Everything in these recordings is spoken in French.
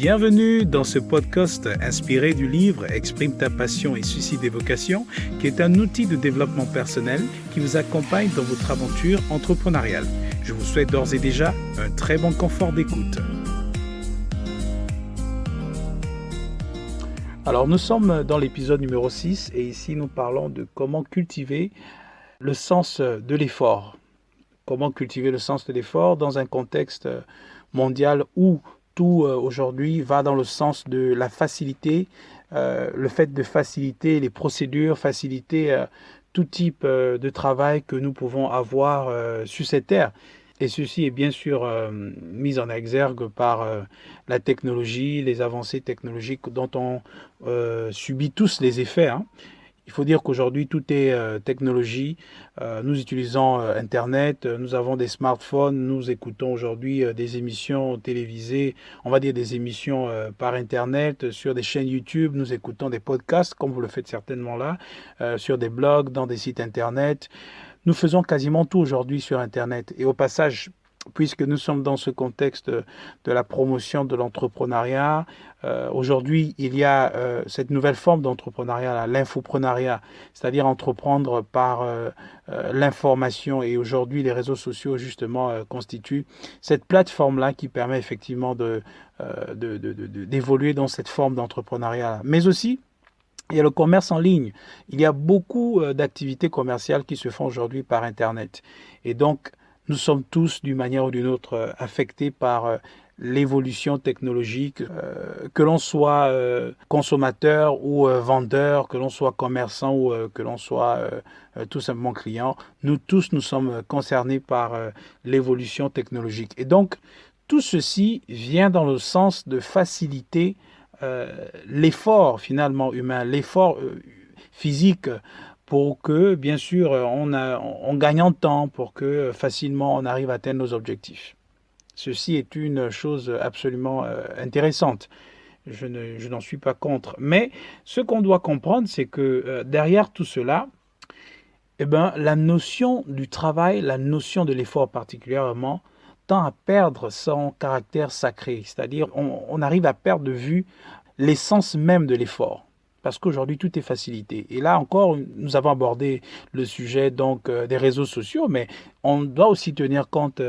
Bienvenue dans ce podcast inspiré du livre Exprime ta passion et suscite des vocations, qui est un outil de développement personnel qui vous accompagne dans votre aventure entrepreneuriale. Je vous souhaite d'ores et déjà un très bon confort d'écoute. Alors nous sommes dans l'épisode numéro 6 et ici nous parlons de comment cultiver le sens de l'effort. Comment cultiver le sens de l'effort dans un contexte mondial où tout aujourd'hui va dans le sens de la facilité, le fait de faciliter les procédures, faciliter tout type de travail que nous pouvons avoir sur cette terre. Et ceci est bien sûr mis en exergue par la technologie, les avancées technologiques dont on subit tous les effets. Il faut dire qu'aujourd'hui, tout est technologie. Nous utilisons Internet, nous avons des smartphones, nous écoutons aujourd'hui des émissions télévisées, on va dire des émissions par Internet, sur des chaînes YouTube, nous écoutons des podcasts, comme vous le faites certainement là, sur des blogs, dans des sites Internet. Nous faisons quasiment tout aujourd'hui sur Internet. Et au passage, puisque nous sommes dans ce contexte de la promotion de l'entrepreneuriat, aujourd'hui, il y a cette nouvelle forme d'entrepreneuriat, l'infopreneuriat, c'est-à-dire entreprendre par l'information. Et aujourd'hui, les réseaux sociaux, justement, constituent cette plateforme-là qui permet effectivement d'évoluer dans cette forme d'entrepreneuriat. Mais aussi, il y a le commerce en ligne. Il y a beaucoup d'activités commerciales qui se font aujourd'hui par Internet. Et donc, nous sommes tous, d'une manière ou d'une autre, affectés par l'évolution technologique, que l'on soit consommateur ou vendeur, que l'on soit commerçant ou que l'on soit tout simplement client. Nous tous, nous sommes concernés par l'évolution technologique. Et donc, tout ceci vient dans le sens de faciliter l'effort finalement humain, l'effort physique, pour que, bien sûr, on gagne en temps, pour que facilement on arrive à atteindre nos objectifs. Ceci est une chose absolument intéressante. Je n'en suis pas contre. Mais ce qu'on doit comprendre, c'est que derrière tout cela, la notion du travail, la notion de l'effort particulièrement, tend à perdre son caractère sacré. C'est-à-dire, on arrive à perdre de vue l'essence même de l'effort. Parce qu'aujourd'hui, tout est facilité. Et là encore, nous avons abordé le sujet donc des réseaux sociaux, mais on doit aussi tenir compte,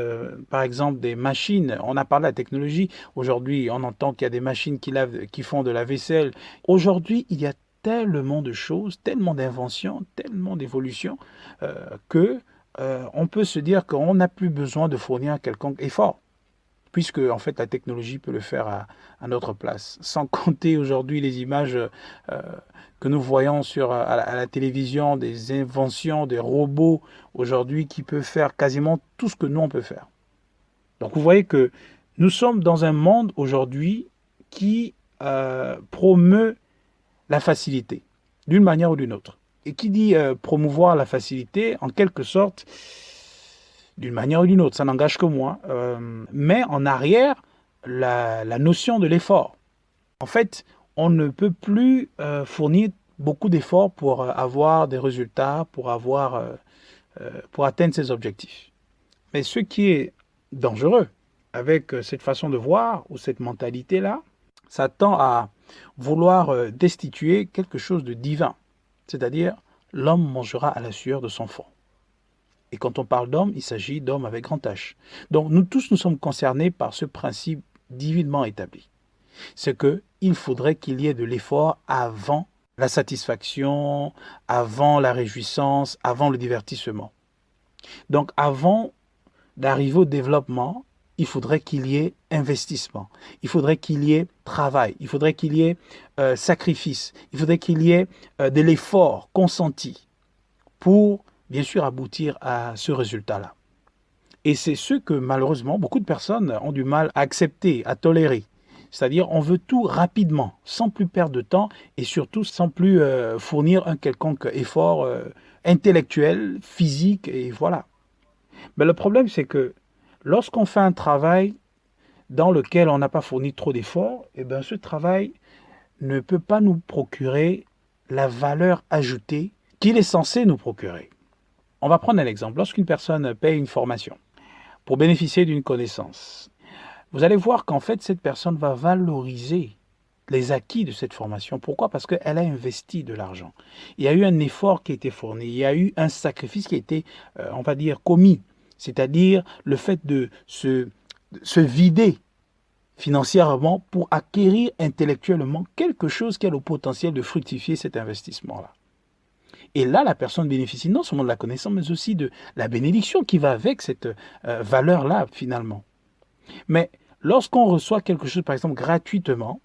par exemple, des machines. On a parlé de la technologie. Aujourd'hui, on entend qu'il y a des machines qui font de la vaisselle. Aujourd'hui, il y a tellement de choses, tellement d'inventions, tellement d'évolutions, on peut se dire qu'on n'a plus besoin de fournir un quelconque effort, puisque en fait la technologie peut le faire à notre place. Sans compter aujourd'hui les images que nous voyons à la télévision, des inventions, des robots aujourd'hui qui peuvent faire quasiment tout ce que nous on peut faire. Donc vous voyez que nous sommes dans un monde aujourd'hui qui promeut la facilité, d'une manière ou d'une autre. Et qui dit promouvoir la facilité, en quelque sorte, d'une manière ou d'une autre, ça n'engage que moi, met en arrière la notion de l'effort. En fait, on ne peut plus fournir beaucoup d'efforts pour avoir des résultats, pour atteindre ses objectifs. Mais ce qui est dangereux avec cette façon de voir ou cette mentalité-là, ça tend à vouloir destituer quelque chose de divin. C'est-à-dire, l'homme mangera à la sueur de son front. Et quand on parle d'homme, il s'agit d'homme avec grand H. Donc nous tous, nous sommes concernés par ce principe divinement établi. C'est qu'il faudrait qu'il y ait de l'effort avant la satisfaction, avant la réjouissance, avant le divertissement. Donc avant d'arriver au développement, il faudrait qu'il y ait investissement, il faudrait qu'il y ait travail, il faudrait qu'il y ait sacrifice, il faudrait qu'il y ait de l'effort consenti pour, bien sûr, aboutir à ce résultat-là. Et c'est ce que, malheureusement, beaucoup de personnes ont du mal à accepter, à tolérer. C'est-à-dire, on veut tout rapidement, sans plus perdre de temps et surtout sans plus fournir un quelconque effort intellectuel, physique, et voilà. Mais le problème, c'est que lorsqu'on fait un travail dans lequel on n'a pas fourni trop d'efforts, ce travail ne peut pas nous procurer la valeur ajoutée qu'il est censé nous procurer. On va prendre un exemple. Lorsqu'une personne paye une formation pour bénéficier d'une connaissance, vous allez voir qu'en fait, cette personne va valoriser les acquis de cette formation. Pourquoi? Parce qu'elle a investi de l'argent. Il y a eu un effort qui a été fourni, il y a eu un sacrifice qui a été, on va dire, commis. C'est-à-dire le fait de se vider financièrement pour acquérir intellectuellement quelque chose qui a le potentiel de fructifier cet investissement-là. Et là, la personne bénéficie non seulement de la connaissance, mais aussi de la bénédiction qui va avec cette valeur-là, finalement. Mais lorsqu'on reçoit quelque chose, par exemple, gratuitement,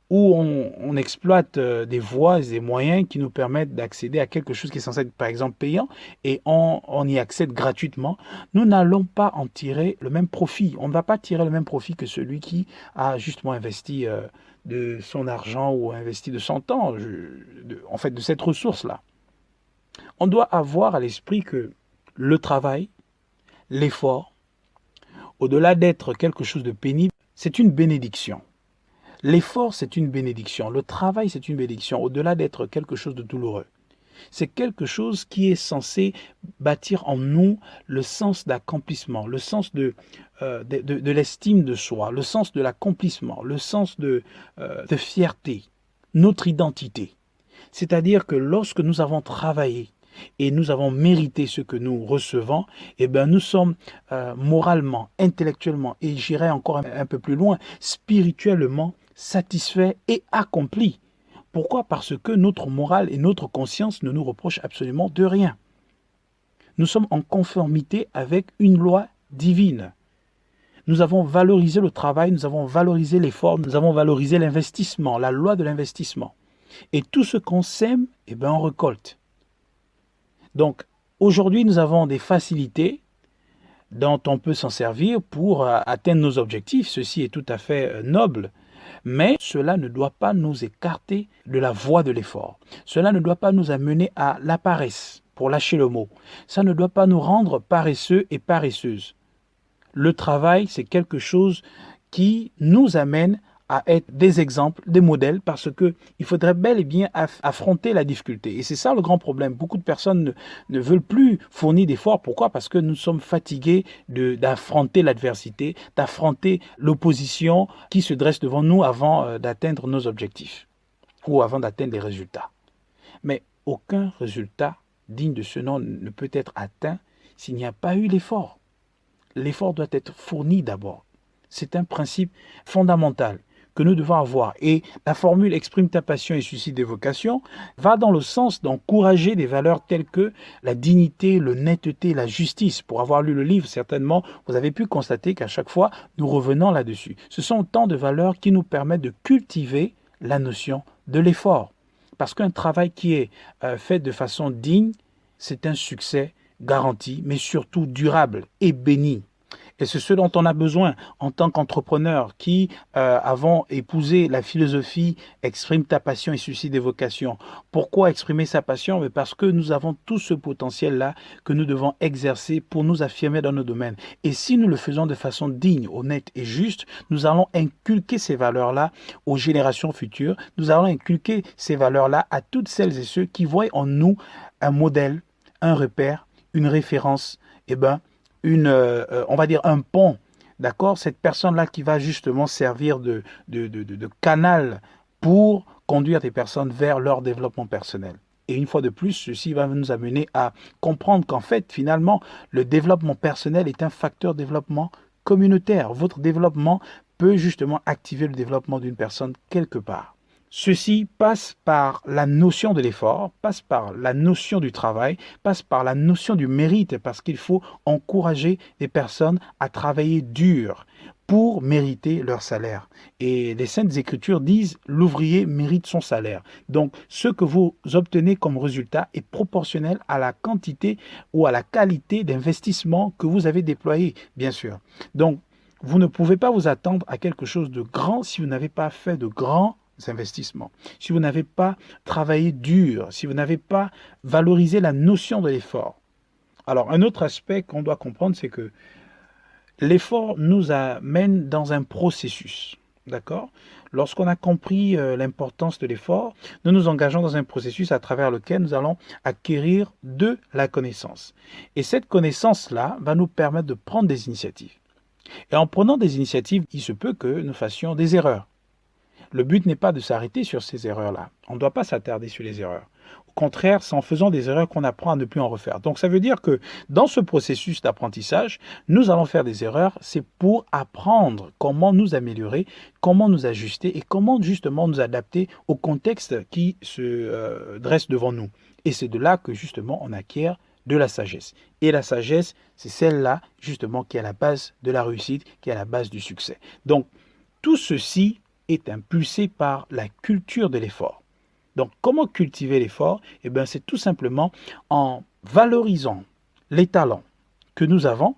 où on exploite des voies et des moyens qui nous permettent d'accéder à quelque chose qui est censé être, par exemple, payant, et on y accède gratuitement, nous n'allons pas en tirer le même profit. On ne va pas tirer le même profit que celui qui a justement investi de son argent ou investi de son temps, en fait, de cette ressource-là. On doit avoir à l'esprit que le travail, l'effort, au-delà d'être quelque chose de pénible, c'est une bénédiction. L'effort, c'est une bénédiction. Le travail, c'est une bénédiction, au-delà d'être quelque chose de douloureux. C'est quelque chose qui est censé bâtir en nous le sens d'accomplissement, le sens de l'estime de soi, le sens de l'accomplissement, le sens de fierté, notre identité. C'est-à-dire que lorsque nous avons travaillé et nous avons mérité ce que nous recevons, eh bien nous sommes moralement, intellectuellement et j'irai encore un peu plus loin, spirituellement satisfaits et accomplis. Pourquoi? Parce que notre morale et notre conscience ne nous reprochent absolument de rien. Nous sommes en conformité avec une loi divine. Nous avons valorisé le travail, nous avons valorisé l'effort, nous avons valorisé l'investissement, la loi de l'investissement. Et tout ce qu'on sème, eh bien, on récolte. Donc, aujourd'hui, nous avons des facilités dont on peut s'en servir pour atteindre nos objectifs. Ceci est tout à fait noble. Mais cela ne doit pas nous écarter de la voie de l'effort. Cela ne doit pas nous amener à la paresse, pour lâcher le mot. Ça ne doit pas nous rendre paresseux et paresseuses. Le travail, c'est quelque chose qui nous amène à être des exemples, des modèles, parce qu'il faudrait bel et bien affronter la difficulté. Et c'est ça le grand problème. Beaucoup de personnes ne veulent plus fournir d'efforts. Pourquoi? Parce que nous sommes fatigués d'affronter l'adversité, d'affronter l'opposition qui se dresse devant nous avant d'atteindre nos objectifs ou avant d'atteindre les résultats. Mais aucun résultat digne de ce nom ne peut être atteint s'il n'y a pas eu l'effort. L'effort doit être fourni d'abord. C'est un principe fondamental que nous devons avoir. Et la formule exprime ta passion et suscite des vocations va dans le sens d'encourager des valeurs telles que la dignité, l'honnêteté, la justice. Pour avoir lu le livre, certainement, vous avez pu constater qu'à chaque fois, nous revenons là-dessus. Ce sont autant de valeurs qui nous permettent de cultiver la notion de l'effort. Parce qu'un travail qui est fait de façon digne, c'est un succès garanti, mais surtout durable et béni. Et c'est ce dont on a besoin en tant qu'entrepreneur qui avons épousé la philosophie exprime ta passion et suscite des vocations. Pourquoi exprimer sa passion? Mais parce que nous avons tout ce potentiel-là que nous devons exercer pour nous affirmer dans nos domaines. Et si nous le faisons de façon digne, honnête et juste, nous allons inculquer ces valeurs-là aux générations futures. Nous allons inculquer ces valeurs-là à toutes celles et ceux qui voient en nous un modèle, un repère, une référence, on va dire un pont, d'accord? Cette personne-là qui va justement servir de canal pour conduire des personnes vers leur développement personnel. Et une fois de plus, ceci va nous amener à comprendre qu'en fait, finalement, le développement personnel est un facteur de développement communautaire. Votre développement peut justement activer le développement d'une personne quelque part. Ceci passe par la notion de l'effort, passe par la notion du travail, passe par la notion du mérite, parce qu'il faut encourager les personnes à travailler dur pour mériter leur salaire. Et les Saintes Écritures disent l'ouvrier mérite son salaire. Donc, ce que vous obtenez comme résultat est proportionnel à la quantité ou à la qualité d'investissement que vous avez déployé, bien sûr. Donc, vous ne pouvez pas vous attendre à quelque chose de grand si vous n'avez pas fait de grands investissements, si vous n'avez pas travaillé dur, si vous n'avez pas valorisé la notion de l'effort. Alors, un autre aspect qu'on doit comprendre, c'est que l'effort nous amène dans un processus, d'accord? Lorsqu'on a compris l'importance de l'effort, nous nous engageons dans un processus à travers lequel nous allons acquérir de la connaissance. Et cette connaissance-là va nous permettre de prendre des initiatives. Et en prenant des initiatives, il se peut que nous fassions des erreurs. Le but n'est pas de s'arrêter sur ces erreurs-là. On ne doit pas s'attarder sur les erreurs. Au contraire, c'est en faisant des erreurs qu'on apprend à ne plus en refaire. Donc ça veut dire que dans ce processus d'apprentissage, nous allons faire des erreurs. C'est pour apprendre comment nous améliorer, comment nous ajuster et comment justement nous adapter au contexte qui se dresse devant nous. Et c'est de là que justement on acquiert de la sagesse. Et la sagesse, c'est celle-là justement qui est à la base de la réussite, qui est à la base du succès. Donc tout ceci est impulsé par la culture de l'effort. Donc, comment cultiver l'effort? Eh bien, c'est tout simplement en valorisant les talents que nous avons,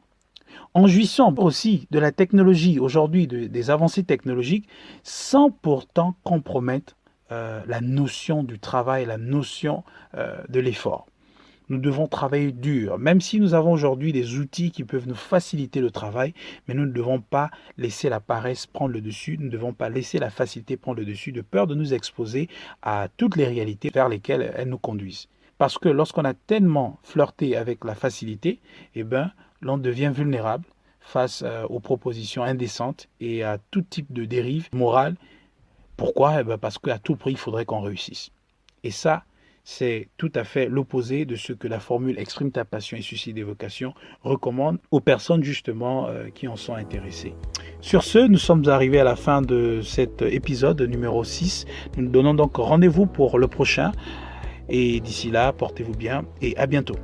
en jouissant aussi de la technologie aujourd'hui, des avancées technologiques, sans pourtant compromettre la notion du travail, la notion de l'effort. Nous devons travailler dur, même si nous avons aujourd'hui des outils qui peuvent nous faciliter le travail, mais nous ne devons pas laisser la paresse prendre le dessus, nous ne devons pas laisser la facilité prendre le dessus, de peur de nous exposer à toutes les réalités vers lesquelles elles nous conduisent. Parce que lorsqu'on a tellement flirté avec la facilité, eh ben, l'on devient vulnérable face aux propositions indécentes et à tout type de dérive morale. Pourquoi? Eh ben, parce qu'à tout prix, il faudrait qu'on réussisse. Et ça, c'est tout à fait l'opposé de ce que la formule exprime ta passion et suscite des vocations recommande aux personnes justement qui en sont intéressées. Sur ce, nous sommes arrivés à la fin de cet épisode numéro 6. Nous nous donnons donc rendez-vous pour le prochain. Et d'ici là, portez-vous bien et à bientôt.